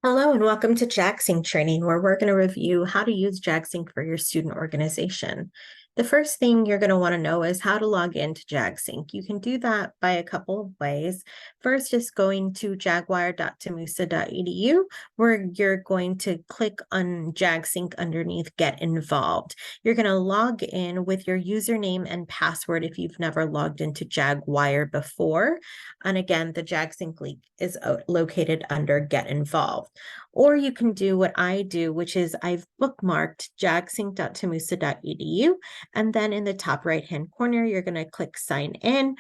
Hello and welcome to JagSync Training, where we're going to review how to use JagSync for your student organization. The first thing you're going to want to know is how to log into JagSync. You can do that by a couple of ways. First is going to jaguar.tamusa.edu, where you're going to click on JagSync underneath Get Involved. You're going to log in with your username and password if you've never logged into Jaguar before. And again, the JagSync link is located under Get Involved. Or you can do what I do, which is I've bookmarked jagsync.tamusa.edu. And then in the top right-hand corner, you're going to click Sign In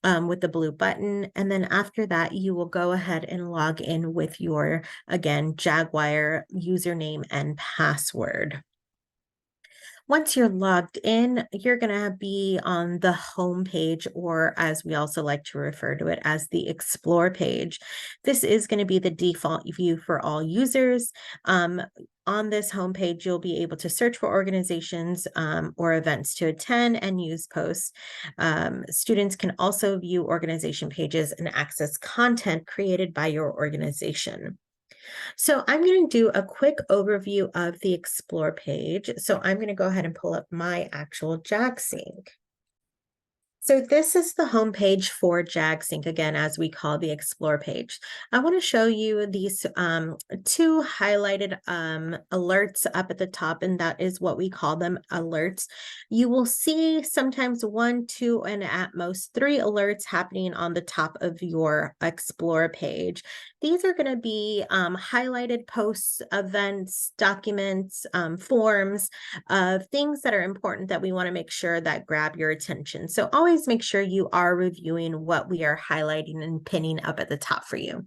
with the blue button. And then after that, you will go ahead and log in with your, again, Jaguar username and password. Once you're logged in, you're going to be on the home page, or as we also like to refer to it as the Explore page. This is going to be the default view for all users. On this homepage, you'll be able to search for organizations or events to attend and news posts. Students can also view organization pages and access content created by your organization. So I'm going to do a quick overview of the Explore page. So I'm going to go ahead and pull up my actual JagSync. So this is the homepage for JagSync, again, as we call the Explore page. I want to show you these two highlighted alerts up at the top, and that is what we call them, alerts. You will see sometimes one, two, and at most three alerts happening on the top of your Explore page. These are going to be highlighted posts, events, documents, forms of things that are important that we want to make sure that grab your attention. So always make sure you are reviewing what we are highlighting and pinning up at the top for you.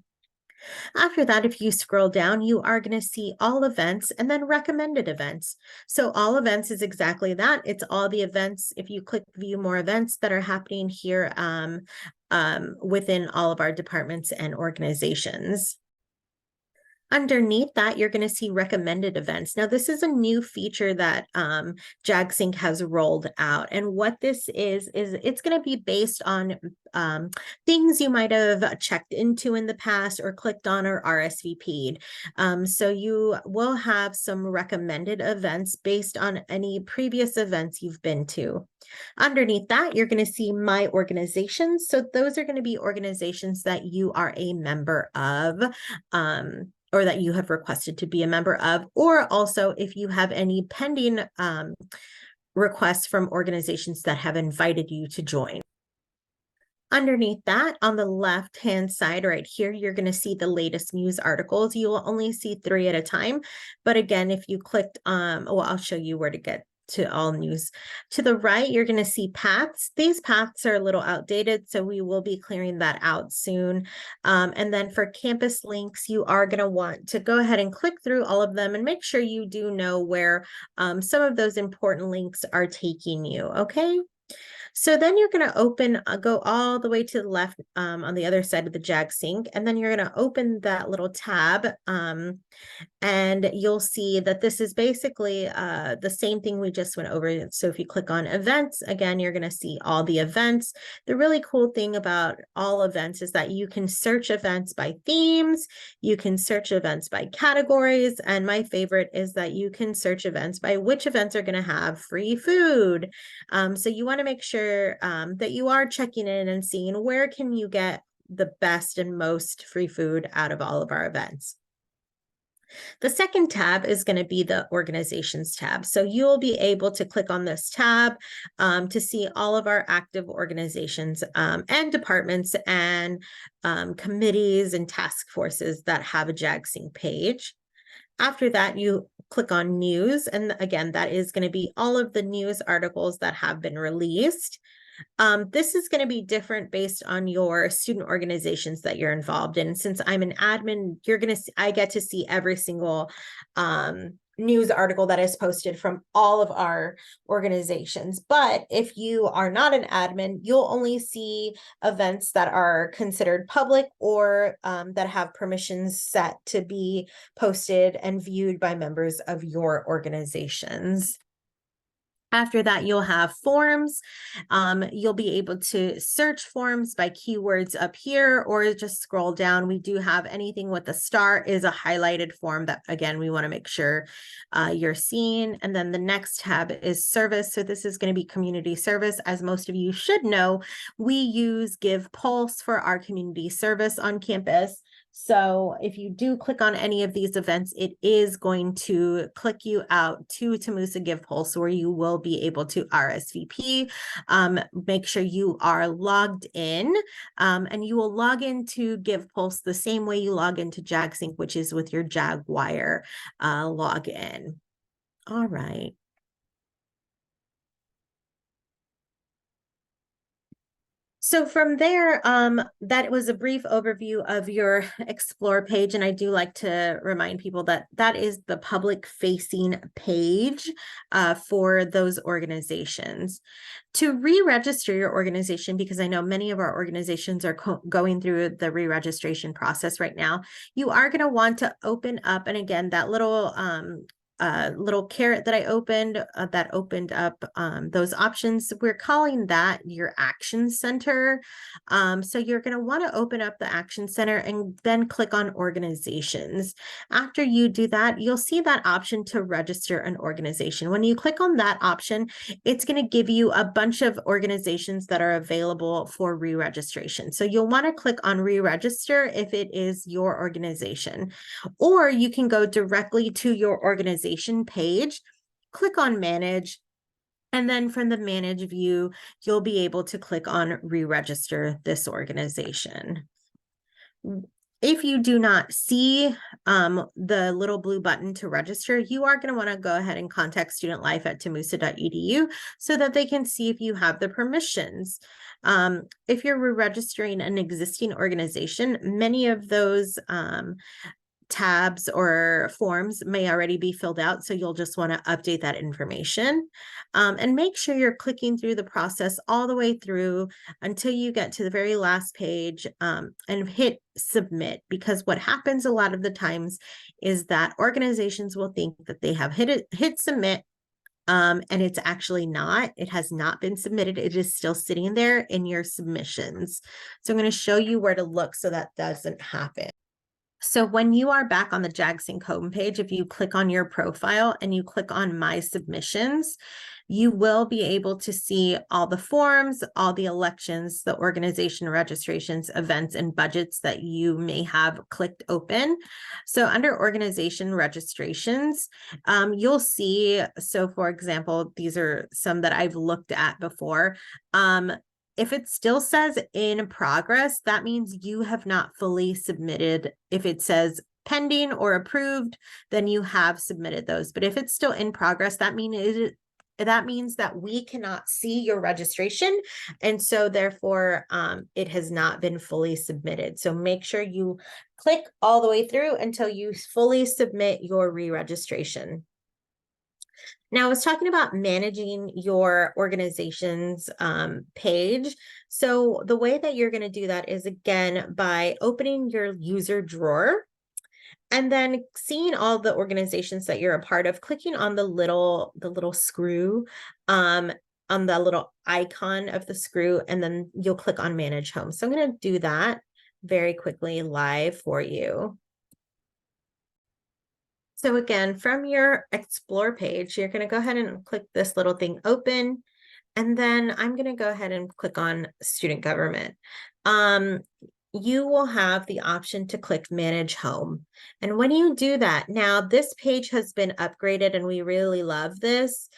After that, if you scroll down, you are going to see all events and then recommended events. So all events is exactly that. It's all the events. If you click view more events that are happening here within all of our departments and organizations. Underneath that, you're going to see recommended events. Now, this is a new feature that JagSync has rolled out. And what this is it's going to be based on things you might have checked into in the past or clicked on or RSVP'd. So you will have some recommended events based on any previous events you've been to. Underneath that, you're going to see My Organizations. So those are going to be organizations that you are a member of. Or that you have requested to be a member of, or also if you have any pending requests from organizations that have invited you to join. Underneath that, on the left-hand side right here, you're going to see the latest news articles. You will only see 3 at a time. But again, if you clicked, well, I'll show you where to get to all news. To the right, you're going to see paths. These paths are a little outdated, so we will be clearing that out soon. And then for campus links, you are going to want to go ahead and click through all of them and make sure you do know where some of those important links are taking you, okay? So then you're going to go all the way to the left on the other side of the JagSync, and then you're going to open that little tab, and you'll see that this is basically the same thing we just went over. So if you click on events, again, you're going to see all the events. The really cool thing about all events is that you can search events by themes, you can search events by categories, and my favorite is that you can search events by which events are going to have free food. So you want to make sure that you are checking in and seeing where can you get the best and most free food out of all of our events. The second tab is going to be the organizations tab. So you'll be able to click on this tab to see all of our active organizations and departments and committees and task forces that have a JagSync page. After that, you click on news. And again, that is going to be all of the news articles that have been released. This is going to be different based on your student organizations that you're involved in. Since I'm an admin, I get to see every single news article that is posted from all of our organizations. But if you are not an admin, you'll only see events that are considered public or that have permissions set to be posted and viewed by members of your organizations. After that, you'll have forms. You'll be able to search forms by keywords up here, or just scroll down. We do have anything with a star is a highlighted form that, again, we want to make sure you're seeing. And then the next tab is service. So this is going to be community service. As most of you should know, we use Give Pulse for our community service on campus. So if you do click on any of these events, it is going to click you out to Tamusa Give Pulse, where you will be able to RSVP. Make sure you are logged in, and you will log into Give Pulse the same way you log into JagSync, which is with your Jaguar login. All right. So from there, that was a brief overview of your Explore page. And I do like to remind people that that is the public facing page for those organizations. To re-register your organization, because I know many of our organizations are going through the re-registration process right now, you are going to want to open up, and again, that little caret that I opened that opened up those options. We're calling that your action center. So you're going to want to open up the action center and then click on organizations. After you do that, you'll see that option to register an organization. When you click on that option, it's going to give you a bunch of organizations that are available for re-registration. So you'll want to click on re-register if it is your organization, or you can go directly to your organization page, click on manage, and then from the manage view, you'll be able to click on re-register this organization. If you do not see the little blue button to register, you are going to want to go ahead and contact studentlife@tamusa.edu so that they can see if you have the permissions. If you're re-registering an existing organization, many of those tabs or forms may already be filled out, so you'll just want to update that information, and make sure you're clicking through the process all the way through until you get to the very last page, and hit submit, because what happens a lot of the times is that organizations will think that they have hit submit, and it's actually not. It has not been submitted. It is still sitting there in your submissions. So I'm going to show you where to look so that doesn't happen. So when you are back on the JagSync homepage, if you click on your profile and you click on My Submissions, you will be able to see all the forms, all the elections, the organization registrations, events, and budgets that you may have clicked open. So under organization registrations, you'll see, so for example, these are some that I've looked at before. If it still says in progress, that means you have not fully submitted. If it says pending or approved, then you have submitted those. But if it's still in progress, that means that we cannot see your registration. And so therefore, it has not been fully submitted. So make sure you click all the way through until you fully submit your re-registration. Now, I was talking about managing your organization's page. So the way that you're going to do that is, again, by opening your user drawer and then seeing all the organizations that you're a part of, clicking on the little screw, on the little icon of the screw, and then you'll click on Manage Home. So I'm going to do that very quickly live for you. So again, from your Explore page, you're going to go ahead and click this little thing open. And then I'm going to go ahead and click on Student Government. You will have the option to click Manage Home. And when you do that, now this page has been upgraded and we really love this,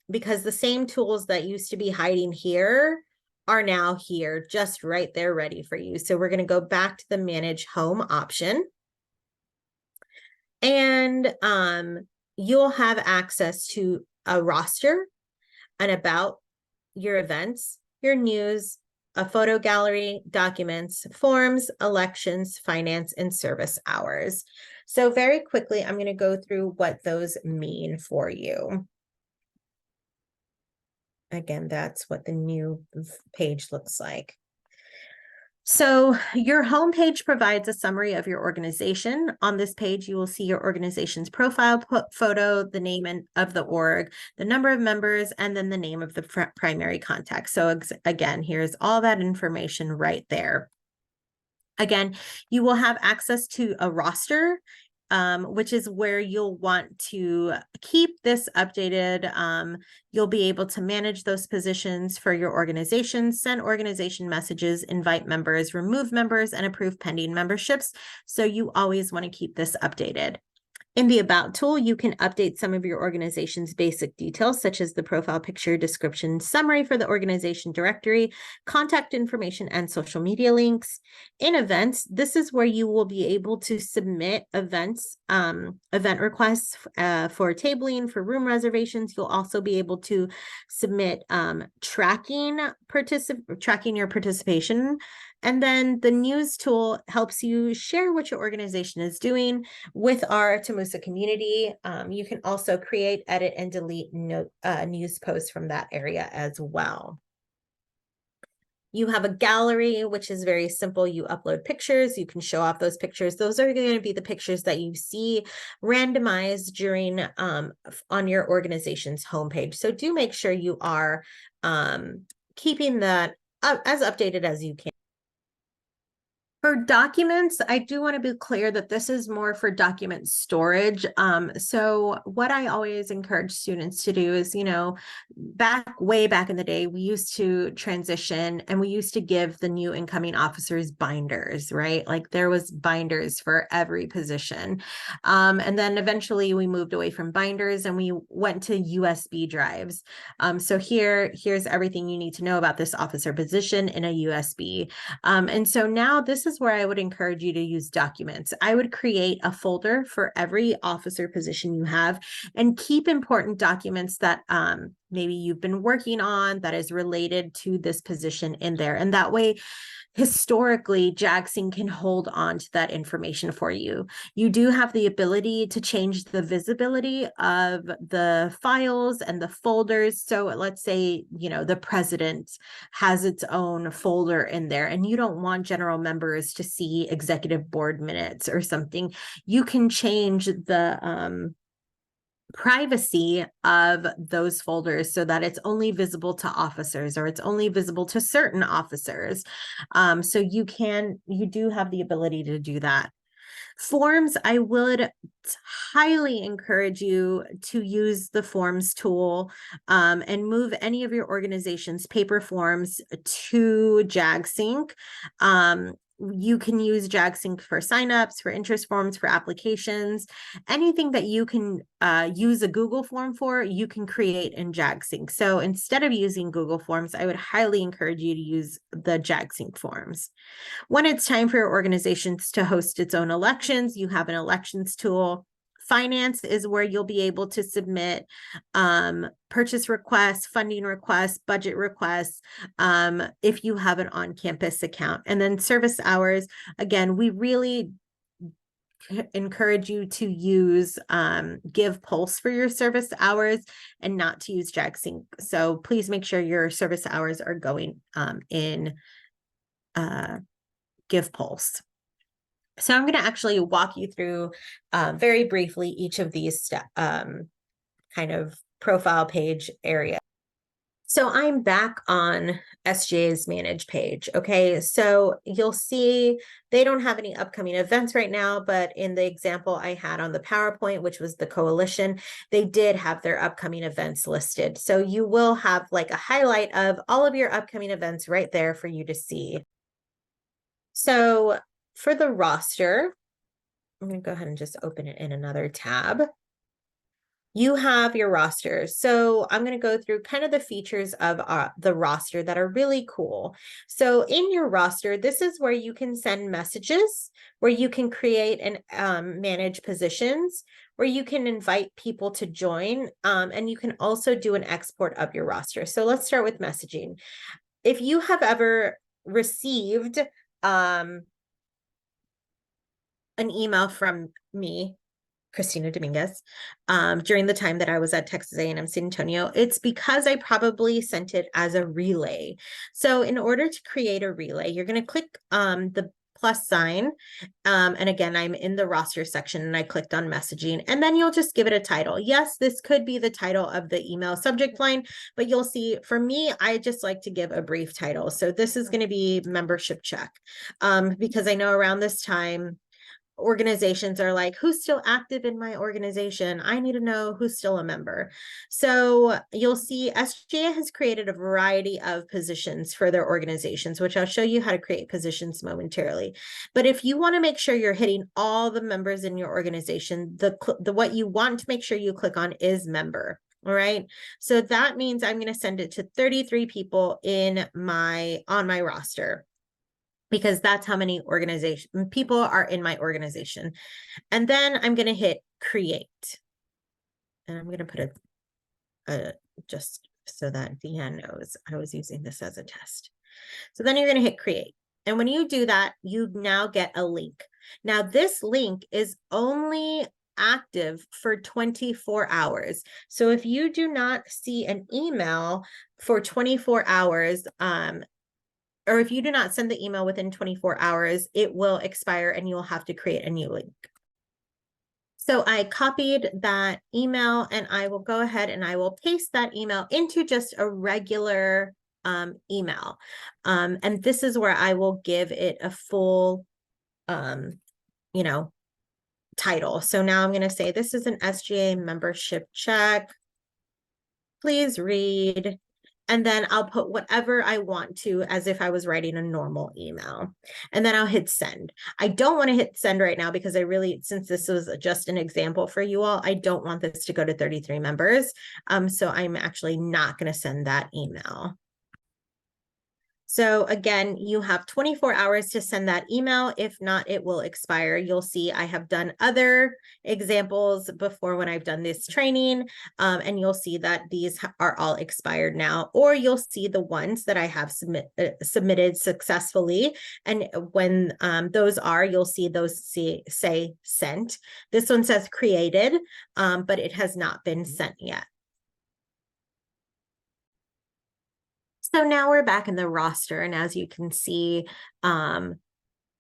because the same tools that used to be hiding here are now here, just right there ready for you. So we're going to go back to the Manage Home option. And you'll have access to a roster, an about, your events, your news, a photo gallery, documents, forms, elections, finance, and service hours. So very quickly, I'm going to go through what those mean for you. Again, that's what the new page looks like. So your homepage provides a summary of your organization. On this page, you will see your organization's profile photo, the name of the org, the number of members, and then the name of the primary contact. So again, here's all that information right there. Again, you will have access to a roster, which is where you'll want to keep this updated. You'll be able to manage those positions for your organization, send organization messages, invite members, remove members, and approve pending memberships. So you always want to keep this updated. In the About tool, you can update some of your organization's basic details, such as the profile picture, description, summary for the organization directory, contact information, and social media links. In Events, this is where you will be able to submit event requests for tabling, for room reservations. You'll also be able to submit tracking your participation. And then the News tool helps you share what your organization is doing with our Tamusa community. You can also create, edit, and delete news posts from that area as well. You have a gallery, which is very simple. You upload pictures, you can show off those pictures. Those are going to be the pictures that you see randomized during on your organization's homepage. So do make sure you are keeping that as updated as you can. For documents, I do want to be clear that this is more for document storage. So what I always encourage students to do is, way back in the day, we used to transition and we used to give the new incoming officers binders, right? Like there was binders for every position. And then eventually we moved away from binders and we went to USB drives. So here's everything you need to know about this officer position in a USB. And so now this is where I would encourage you to use documents. I would create a folder for every officer position you have and keep important documents that maybe you've been working on that is related to this position in there. And that way, historically, JagSync can hold on to that information for you. You do have the ability to change the visibility of the files and the folders. So let's say, the president has its own folder in there and you don't want general members to see executive board minutes or something. You can change the privacy of those folders so that it's only visible to officers or it's only visible to certain officers. So you do have the ability to do that. Forms, I would highly encourage you to use the Forms tool and move any of your organization's paper forms to JagSync. You can use JagSync for signups, for interest forms, for applications. Anything that you can use a Google form for, you can create in JagSync. So instead of using Google Forms, I would highly encourage you to use the JagSync forms. When it's time for your organizations to host its own elections, you have an elections tool. Finance is where you'll be able to submit purchase requests, funding requests, budget requests, if you have an on-campus account. And then service hours, again, we really encourage you to use Give Pulse for your service hours and not to use JagSync. So please make sure your service hours are going in Give Pulse. So I'm going to actually walk you through very briefly each of these kind of profile page area. So I'm back on SJ's Manage page. Okay, so you'll see they don't have any upcoming events right now, but in the example I had on the PowerPoint, which was the coalition, they did have their upcoming events listed. So you will have like a highlight of all of your upcoming events right there for you to see. So for the roster, I'm going to go ahead and just open it in another tab. You have your roster. So I'm going to go through kind of the features of the roster that are really cool. So in your roster, this is where you can send messages, where you can create and manage positions, where you can invite people to join, and you can also do an export of your roster. So let's start with messaging. If you have ever received an email from me Christina Dominguez, during the time that I was at Texas A&M San Antonio. It's because I probably sent it as a relay. So in order to create a relay, you're going to click the plus sign. And again, I'm in the roster section and I clicked on messaging, and then you'll just give it a title. Yes, this could be the title of the email subject line, but you'll see for me, I just like to give a brief title. So this is going to be membership check, because I know around this time, organizations are like, who's still active in my organization? I need to know who's still a member. So you'll see SGA has created a variety of positions for their organizations, which I'll show you how to create positions momentarily. But if you want to make sure you're hitting all the members in your organization, the what you want to make sure you click on is member. All right. So that means I'm going to send it to 33 people on my roster, because that's how many people are in my organization. And then I'm going to hit create. And I'm going to put a just so that Deanne knows I was using this as a test. So then you're going to hit create. And when you do that, you now get a link. Now this link is only active for 24 hours. So if you do not see an email for 24 hours, or if you do not send the email within 24 hours, it will expire and you'll have to create a new link. So I copied that email and I will go ahead and I will paste that email into just a regular email. And this is where I will give it a full, title. So now I'm going to say, this is an SGA membership check. Please read. And then I'll put whatever I want to, as if I was writing a normal email. And then I'll hit send. I don't want to hit send right now because since this was just an example for you all, I don't want this to go to 33 members. So I'm actually not going to send that email. So again, you have 24 hours to send that email. If not, it will expire. You'll see I have done other examples before when I've done this training, and you'll see that these are all expired now, or you'll see the ones that I have submitted successfully. And when those are, you'll see those say sent. This one says created, but it has not been sent yet. So now we're back in the roster, and as you can see, the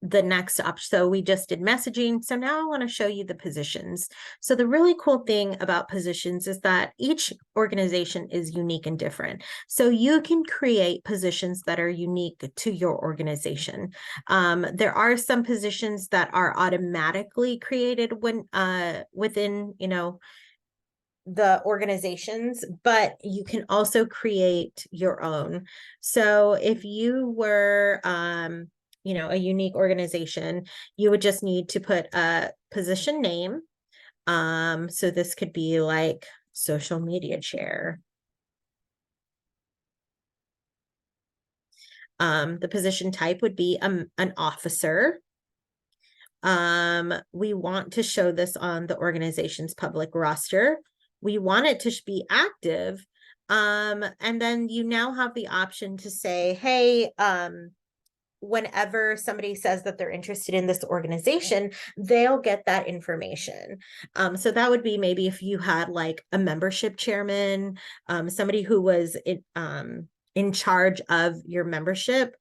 next up, so we just did messaging. So now I want to show you the positions. So the really cool thing about positions is that each organization is unique and different. So you can create positions that are unique to your organization. There are some positions that are automatically created when within, the organizations, but you can also create your own. So if you were, a unique organization, you would just need to put a position name. So this could be like social media chair. The position type would be an officer. We want to show this on the organization's public roster. We want it to be active. And then you now have the option to say, hey, whenever somebody says that they're interested in this organization, they'll get that information. So that would be maybe if you had like a membership chairman, somebody who was in charge of your membership,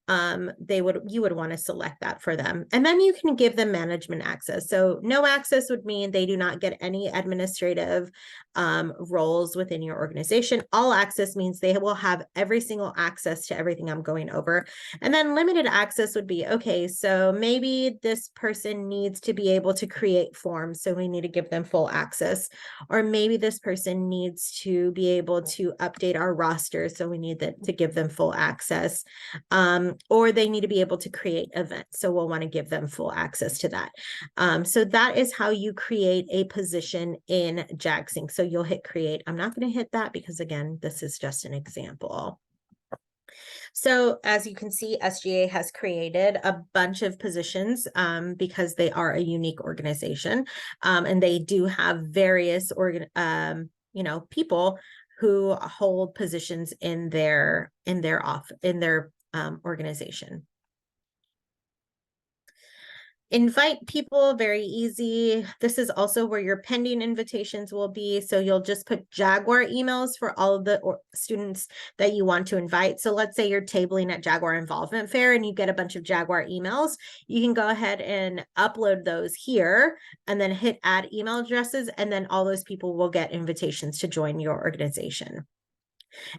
you would want to select that for them. And then you can give them management access. So no access would mean they do not get any administrative roles within your organization. All access means they will have every single access to everything I'm going over. And then limited access would be, okay, so maybe this person needs to be able to create forms, so we need to give them full access. Or maybe this person needs to be able to update our roster, so we need to give them full access. Or they need to be able to create events. So we'll want to give them full access to that. So that is how you create a position in JagSync. So you'll hit create. I'm not going to hit that because again, this is just an example. So as you can see, SGA has created a bunch of positions because they are a unique organization, and they do have various people who hold positions in their organization. Invite people, very easy. This is also where your pending invitations will be. So you'll just put Jaguar emails for all of the students that you want to invite. So let's say you're tabling at Jaguar Involvement Fair and you get a bunch of Jaguar emails. You can go ahead and upload those here and then hit add email addresses. And then all those people will get invitations to join your organization.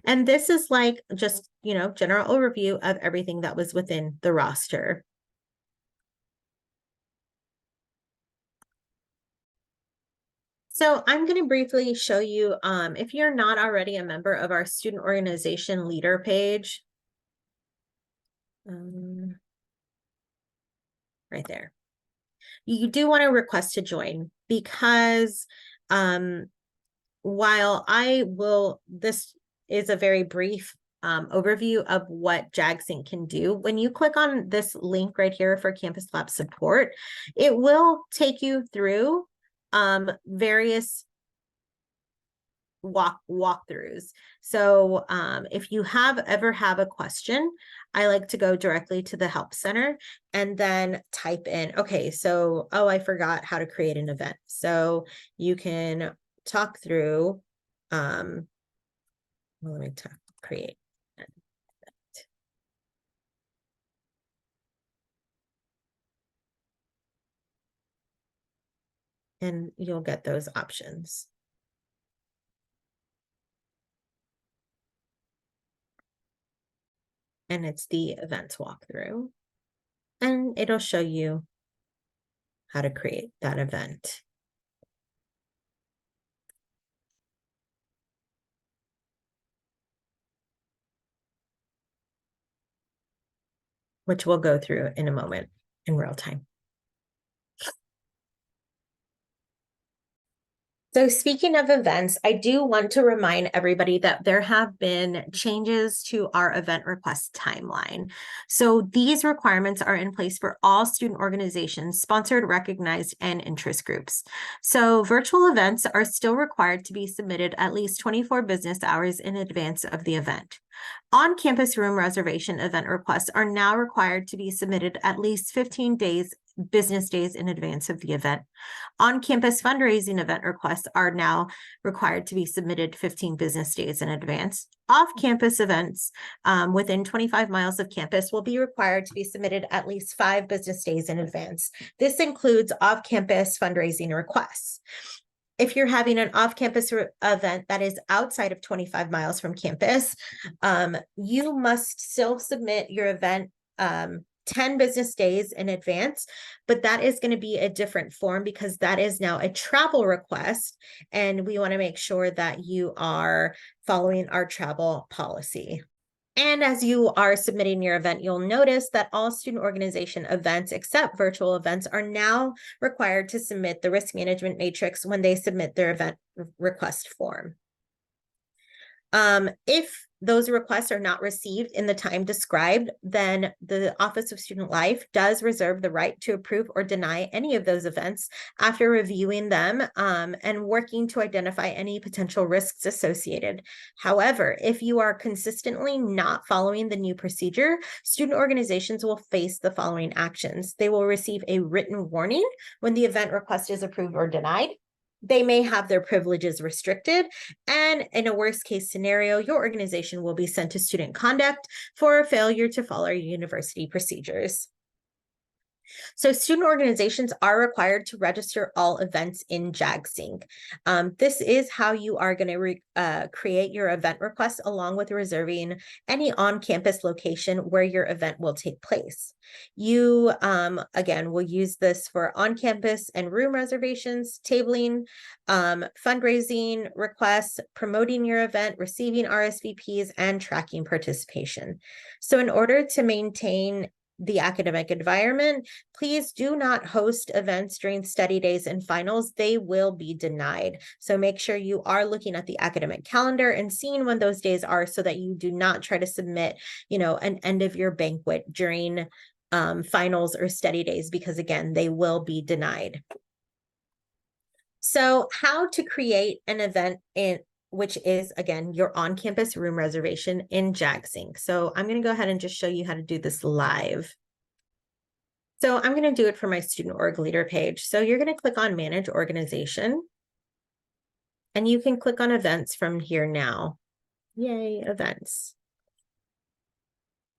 And this is like just, general overview of everything that was within the roster. So I'm going to briefly show you, if you're not already a member of our student organization leader page, right there, you do want to request to join because while this is a very brief overview of what JagSync can do. When you click on this link right here for Campus Lab support, it will take you through various walkthroughs. So if you ever have a question, I like to go directly to the help center and then type in, okay, so, I forgot how to create an event. So you can talk through, let me create an event. And you'll get those options. And it's the events walkthrough. And it'll show you how to create that event. Which we'll go through in a moment in real time. So speaking of events, I do want to remind everybody that there have been changes to our event request timeline. So these requirements are in place for all student organizations, sponsored, recognized, and interest groups. So virtual events are still required to be submitted at least 24 business hours in advance of the event. On-campus room reservation event requests are now required to be submitted at least 15 business days in advance of the event. On-campus fundraising event requests are now required to be submitted 15 business days in advance. Off-campus events within 25 miles of campus will be required to be submitted at least 5 business days in advance. This includes off-campus fundraising requests. If you're having an off-campus event that is outside of 25 miles from campus, you must still submit your event 10 business days in advance, but that is going to be a different form because that is now a travel request, and we want to make sure that you are following our travel policy. And as you are submitting your event, you'll notice that all student organization events except virtual events are now required to submit the risk management matrix when they submit their event request form. If those requests are not received in the time described, then the Office of Student Life does reserve the right to approve or deny any of those events after reviewing them and working to identify any potential risks associated. However, if you are consistently not following the new procedure, student organizations will face the following actions. They will receive a written warning when the event request is approved or denied. They may have their privileges restricted, and in a worst case scenario, your organization will be sent to student conduct for failure to follow university procedures. So student organizations are required to register all events in JagSync. This is how you are going to create your event request along with reserving any on-campus location where your event will take place. You, again, will use this for on-campus and room reservations, tabling, fundraising requests, promoting your event, receiving RSVPs, and tracking participation. So in order to maintain the academic environment, please do not host events during study days and finals. They will be denied. So make sure you are looking at the academic calendar and seeing when those days are so that you do not try to submit, an end of year banquet during finals or study days, because again, they will be denied. So how to create an event which is, again, your on-campus room reservation in JagSync. So I'm going to go ahead and just show you how to do this live. So I'm going to do it for my student org leader page. So you're going to click on manage organization, and you can click on events from here now. Yay, events.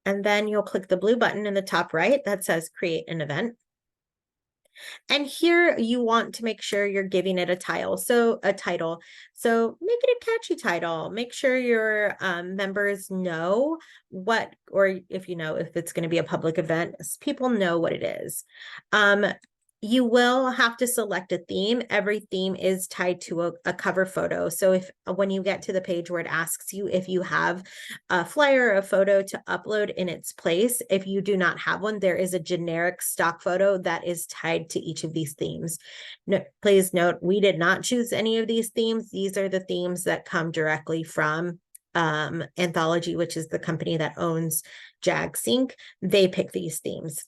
And then you'll click the blue button in the top right that says create an event. And here you want to make sure you're giving it a title. So make it a catchy title. Make sure your members know what, or if you know, if it's going to be a public event, people know what it is. You will have to select a theme. Every theme is tied to a cover photo. So if when you get to the page where it asks you if you have a flyer or a photo to upload in its place, if you do not have one, there is a generic stock photo that is tied to each of these themes. No, please note, we did not choose any of these themes. These are the themes that come directly from Anthology, which is the company that owns JagSync. They pick these themes.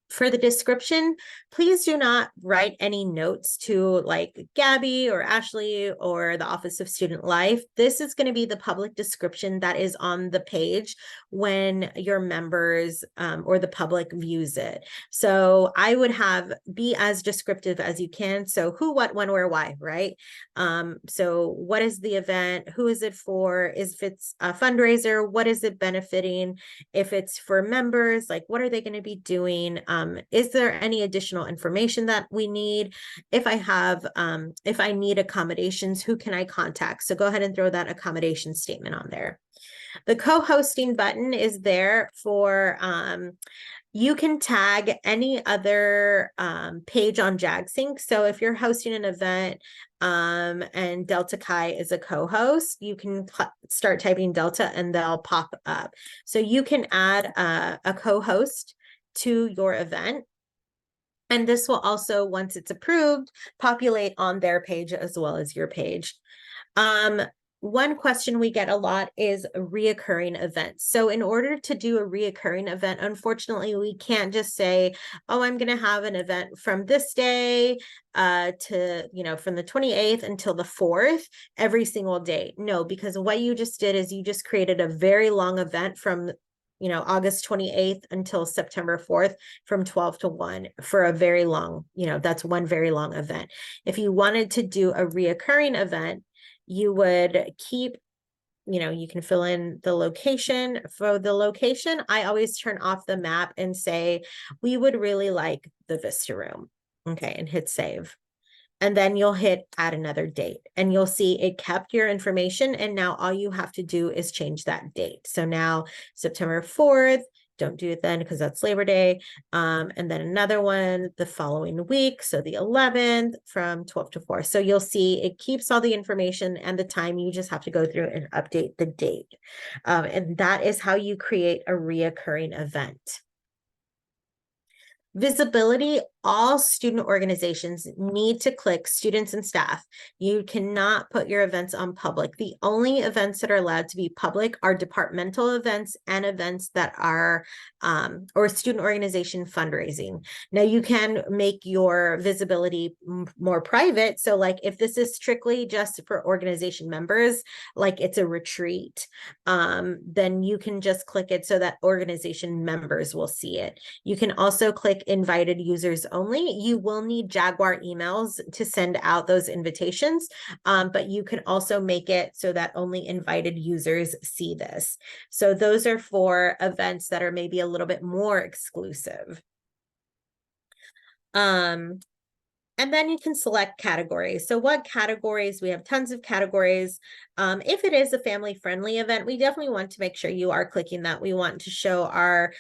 For the description, please do not write any notes to like Gabby or Ashley or the Office of Student Life. This is going to be the public description that is on the page when your members or the public views it. So I would be as descriptive as you can. So who, what, when, where, why, right? So what is the event? Who is it for? If it's a fundraiser, what is it benefiting? If it's for members, like what are they going to be doing? Is there any additional information that we need? If I need accommodations, who can I contact? So go ahead and throw that accommodation statement on there. The co-hosting button is there for, you can tag any other page on JagSync. So if you're hosting an event and Delta Chi is a co-host, you can start typing Delta and they'll pop up. So you can add a co-host to your event. And this will also, once it's approved, populate on their page as well as your page. One question we get a lot is reoccurring events. So in order to do a reoccurring event, unfortunately, we can't just say, oh, I'm going to have an event from this day to, from the 28th until the 4th every single day. No, because what you just did is you just created a very long event from August 28th until September 4th from 12 to 1 for a very long, that's one very long event. If you wanted to do a reoccurring event, you would keep, you can fill in the location. For the location, I always turn off the map and say, we would really like the Vista Room. Okay, and hit save. And then you'll hit add another date and you'll see it kept your information. And now all you have to do is change that date. So now September 4th, don't do it then because that's Labor Day. And then another one the following week. So the 11th from 12 to 4. So you'll see it keeps all the information and the time. You just have to go through and update the date. And that is how you create a reoccurring event. Visibility, all student organizations need to click students and staff. You cannot put your events on public. The only events that are allowed to be public are departmental events and events that are, or student organization fundraising. Now you can make your visibility more private. So like if this is strictly just for organization members, like it's a retreat, then you can just click it so that organization members will see it. You can also click invited users only. You will need Jaguar emails to send out those invitations, but you can also make it so that only invited users see this. So those are for events that are maybe a little bit more exclusive. And then you can select categories. So what categories? We have tons of categories. If it is a family-friendly event, we definitely want to make sure you are clicking that. We want to show our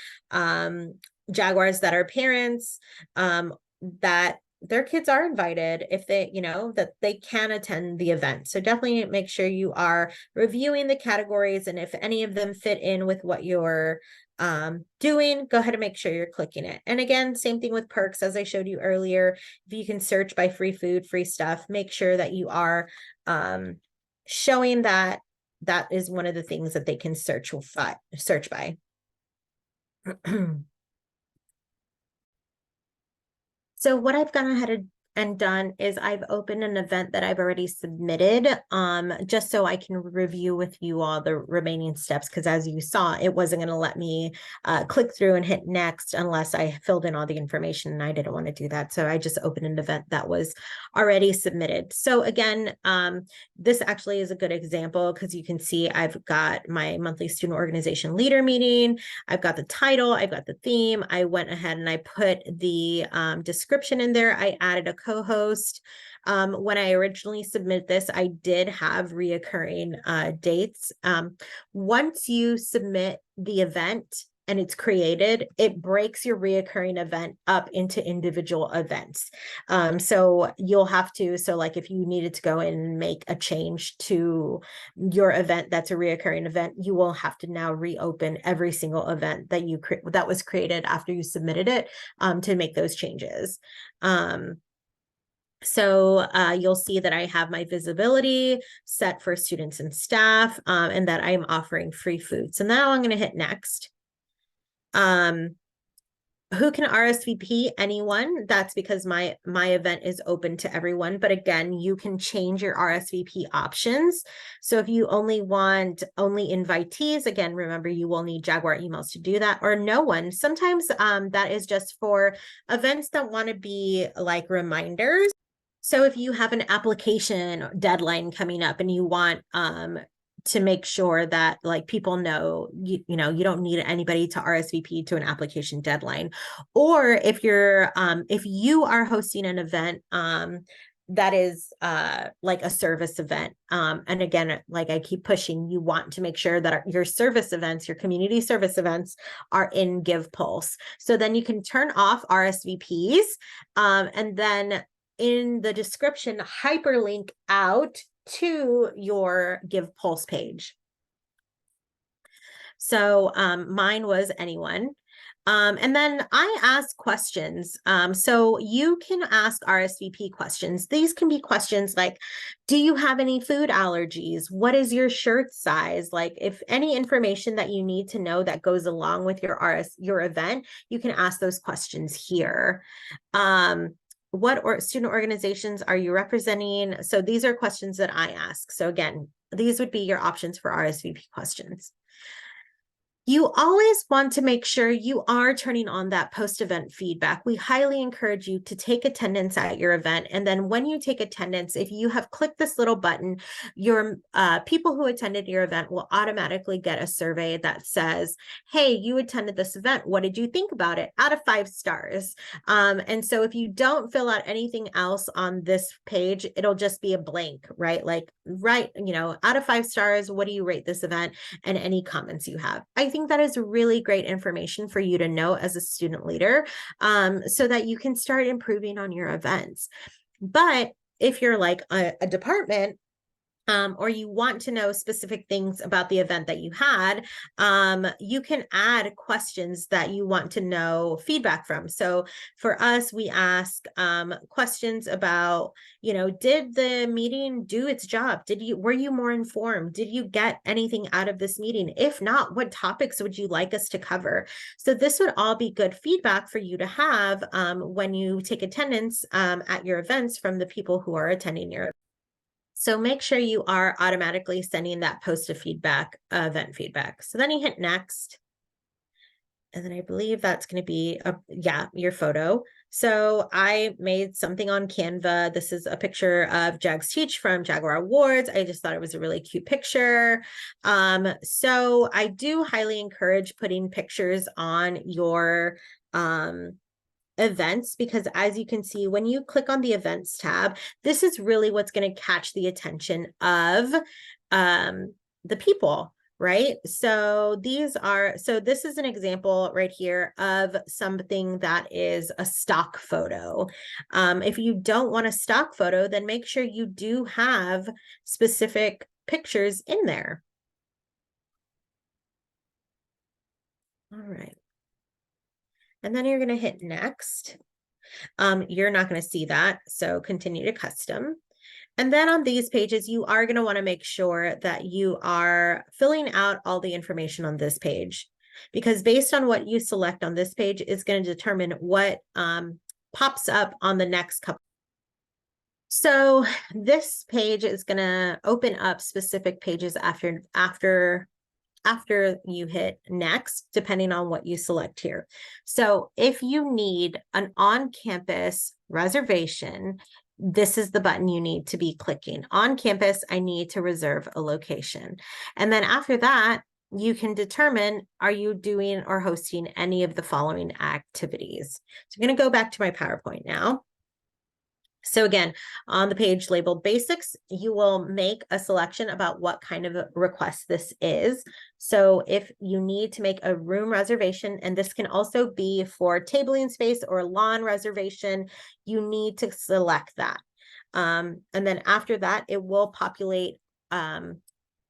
Jaguars that are parents, that their kids are invited if they, that they can attend the event. So definitely make sure you are reviewing the categories, and if any of them fit in with what you're doing, go ahead and make sure you're clicking it. And again, same thing with perks, as I showed you earlier. If you can search by free food, free stuff, make sure that you are showing that that is one of the things that they can search by. So what I've gone ahead and done is I've opened an event that I've already submitted, just so I can review with you all the remaining steps, because as you saw, it wasn't going to let me click through and hit next unless I filled in all the information, and I didn't want to do that. So I just opened an event that was already submitted. So again, this actually is a good example because you can see I've got my monthly student organization leader meeting. I've got the title, I've got the theme. I went ahead and I put the description in there. I added a co-host. When I originally submitted this, I did have reoccurring dates. Once you submit the event and it's created, it breaks your reoccurring event up into individual events. So you'll have to, so like if you needed to go in and make a change to your event that's a reoccurring event, you will have to now reopen every single event that that was created after you submitted it, to make those changes. So you'll see that I have my visibility set for students and staff, and that I'm offering free food. So now I'm going to hit next. Who can RSVP? Anyone. That's because my event is open to everyone. But again, you can change your RSVP options. So if you only want only invitees, again, remember you will need Jaguar emails to do that, or no one. Sometimes that is just for events that want to be like reminders. So if you have an application deadline coming up and you want to make sure that like people know, you know, you don't need anybody to RSVP to an application deadline. Or if you're if you are hosting an event that is like a service event, and again, like I keep pushing, you want to make sure that your service events, your community service events, are in Give Pulse. So then you can turn off RSVPs, and then in the description hyperlink out to your Give Pulse page. So mine was anyone. And then I ask questions. So you can ask RSVP questions. These can be questions like, do you have any food allergies? What is your shirt size? Like if any information that you need to know that goes along with your event, you can ask those questions here. What student organizations are you representing? So these are questions that I ask. So again, these would be your options for RSVP questions. You always want to make sure you are turning on that post-event feedback. We highly encourage you to take attendance at your event. And then when you take attendance, if you have clicked this little button, your people who attended your event will automatically get a survey that says, hey, you attended this event. What did you think about it? Out of 5 stars. And so if you don't fill out anything else on this page, it'll just be a blank, right? Like, right, you know, out of 5 stars, what do you rate this event? And any comments you have. I think that is really great information for you to know as a student leader, so that you can start improving on your events. But if you're like a department, or you want to know specific things about the event that you had, you can add questions that you want to know feedback from. So for us, we ask questions about, you know, did the meeting do its job? Were you more informed? Did you get anything out of this meeting? If not, what topics would you like us to cover? So this would all be good feedback for you to have when you take attendance at your events from the people who are attending your event. So make sure you are automatically sending that post of feedback, event feedback. So then you hit next. And then I believe that's going to be, your photo. So I made something on Canva. This is a picture of Jags Teach from Jaguar Awards. I just thought it was a really cute picture. So I do highly encourage putting pictures on your events, because as you can see, when you click on the events tab, this is really what's going to catch the attention of the people, right? So this is an example right here of something that is a stock photo. If you don't want a stock photo, then make sure you do have specific pictures in there. All right. And then you're going to hit next. You're not going to see that, so continue to custom. And then on these pages, you are going to want to make sure that you are filling out all the information on this page, because based on what you select on this page is going to determine what pops up on the next couple. So this page is going to open up specific pages after you hit next, depending on what you select here. So if you need an on-campus reservation, this is the button you need to be clicking. On campus, I need to reserve a location. And then after that, you can determine, are you doing or hosting any of the following activities? So I'm going to go back to my PowerPoint now. So again, on the page labeled basics, you will make a selection about what kind of a request this is. So if you need to make a room reservation, and this can also be for tabling space or lawn reservation, you need to select that. And then after that, it will populate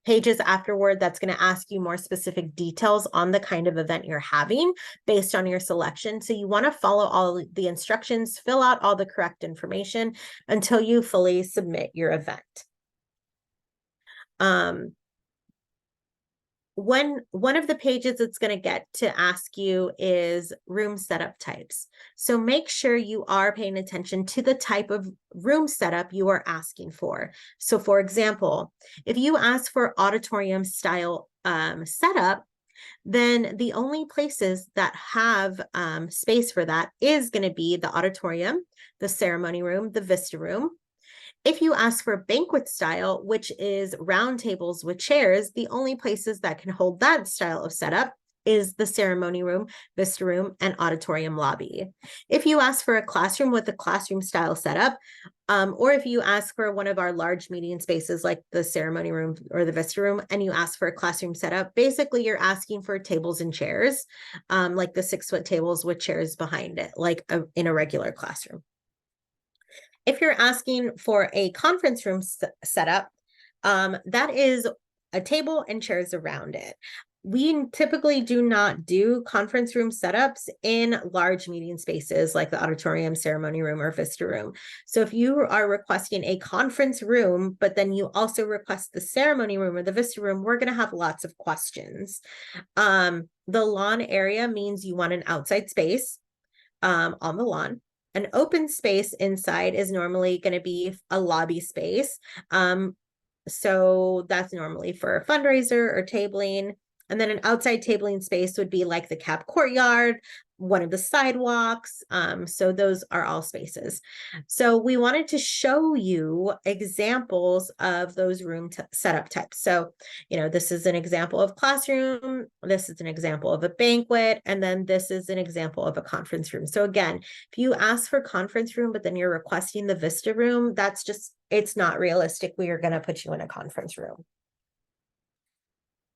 pages afterward that's going to ask you more specific details on the kind of event you're having based on your selection. So you want to follow all the instructions, fill out all the correct information until you fully submit your event. One of the pages it's going to get to ask you is room setup types. So make sure you are paying attention to the type of room setup you are asking for. So for example, if you ask for auditorium style setup, then the only places that have space for that is going to be the auditorium, the ceremony room, the vista room. If you ask for banquet style, which is round tables with chairs, the only places that can hold that style of setup is the ceremony room, vista room, and auditorium lobby. If you ask for a classroom with a classroom style setup, or if you ask for one of our large meeting spaces like the ceremony room or the vista room, and you ask for a classroom setup, basically you're asking for tables and chairs, like the 6-foot tables with chairs behind it, like in a regular classroom. If you're asking for a conference room setup, that is a table and chairs around it. We typically do not do conference room setups in large meeting spaces like the auditorium, ceremony room, or vista room. So if you are requesting a conference room, but then you also request the ceremony room or the vista room, we're going to have lots of questions. The lawn area means you want an outside space on the lawn. An open space inside is normally going to be a lobby space. So that's normally for a fundraiser or tabling. And then an outside tabling space would be like the CAP courtyard, one of the sidewalks. So those are all spaces. So we wanted to show you examples of those room setup types. So, this is an example of classroom. This is an example of a banquet. And then this is an example of a conference room. So again, if you ask for conference room, but then you're requesting the Vista room, it's not realistic. We are going to put you in a conference room.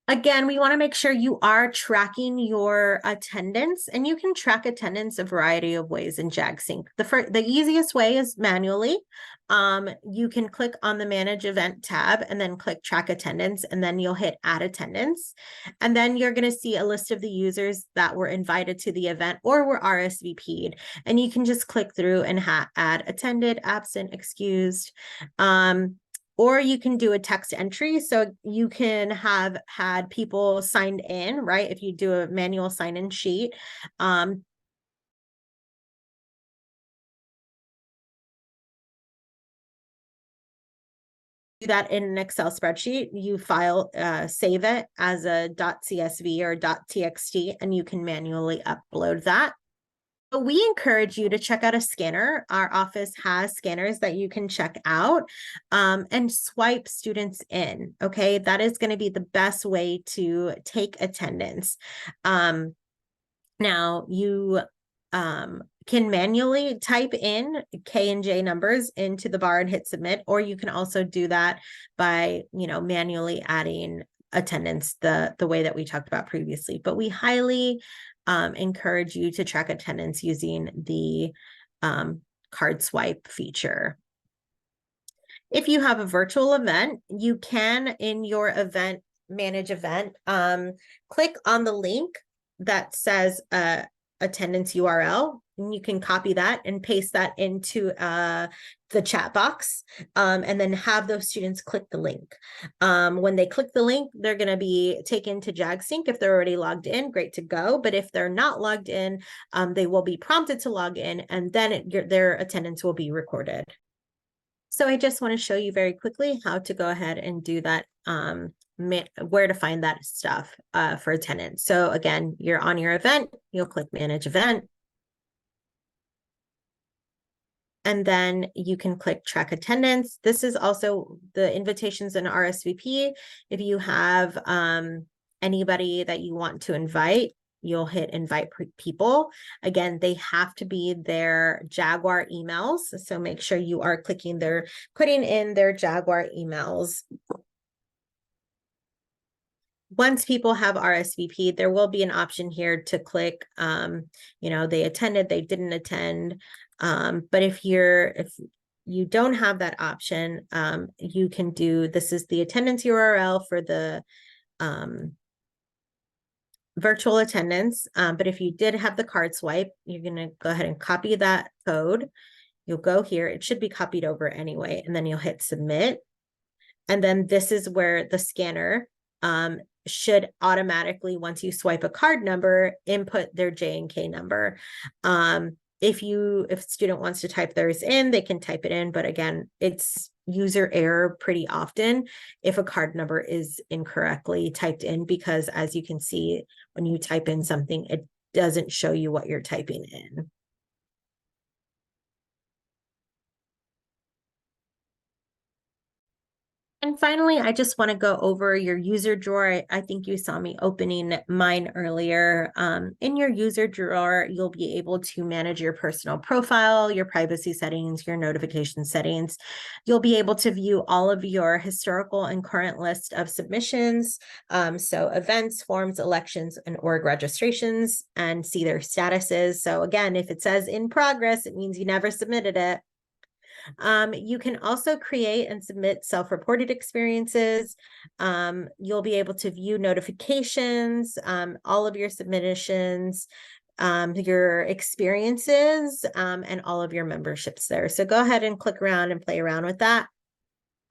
Again, we want to make sure you are tracking your attendance, and you can track attendance a variety of ways in JagSync. The easiest way is manually. You can click on the Manage Event tab and then click Track Attendance, and then you'll hit Add Attendance. And then you're going to see a list of the users that were invited to the event or were RSVP'd. And you can just click through and add attended, absent, excused. Or you can do a text entry. So you can have had people signed in, right? If you do a manual sign-in sheet, do that in an Excel spreadsheet. You save it as a .csv or .txt, and you can manually upload that. We encourage you to check out a scanner. Our office has scanners that you can check out and swipe students in. Okay, that is going to be the best way to take attendance. Now you can manually type in K and J numbers into the bar and hit submit, or you can also do that by manually adding attendance the way that we talked about previously. But we highly encourage you to track attendance using the card swipe feature. If you have a virtual event, you can, in your event, manage event, click on the link that says attendance URL, and you can copy that and paste that into the chat box, and then have those students click the link. When they click the link, they're going to be taken to JagSync. If they're already logged in, great to go. But if they're not logged in, they will be prompted to log in, and then their attendance will be recorded. So I just want to show you very quickly how to go ahead and do that, where to find that stuff for attendance. So again, you're on your event, you'll click Manage Event. And then you can click Track Attendance. This is also the invitations and RSVP. If you have anybody that you want to invite, you'll hit invite people. Again, they have to be their Jaguar emails. So make sure you are putting in their Jaguar emails. Once people have RSVP, there will be an option here to click, they attended, they didn't attend. But if you don't have that option, you can this is the attendance URL for the virtual attendance. But if you did have the card swipe, you're going to go ahead and copy that code. You'll go here. It should be copied over anyway, and then you'll hit submit. And then this is where the scanner should automatically, once you swipe a card number, input their J&K number. If a student wants to type theirs in, they can type it in. But again, it's user error pretty often if a card number is incorrectly typed in, because as you can see, when you type in something, it doesn't show you what you're typing in. And finally, I just want to go over your user drawer. I think you saw me opening mine earlier. In your user drawer, you'll be able to manage your personal profile, your privacy settings, your notification settings. You'll be able to view all of your historical and current list of submissions, so events, forms, elections, and org registrations, and see their statuses. So again, if it says in progress, it means you never submitted it. You can also create and submit self-reported experiences. You'll be able to view notifications, all of your submissions, your experiences, and all of your memberships there. So go ahead and click around and play around with that.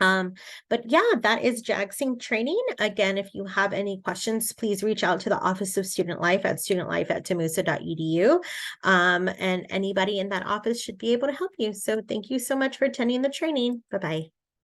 But yeah, that is JagSync training. Again, if you have any questions, please reach out to the Office of Student Life at studentlife@tamusa.edu. And anybody in that office should be able to help you. So thank you so much for attending the training. Bye-bye.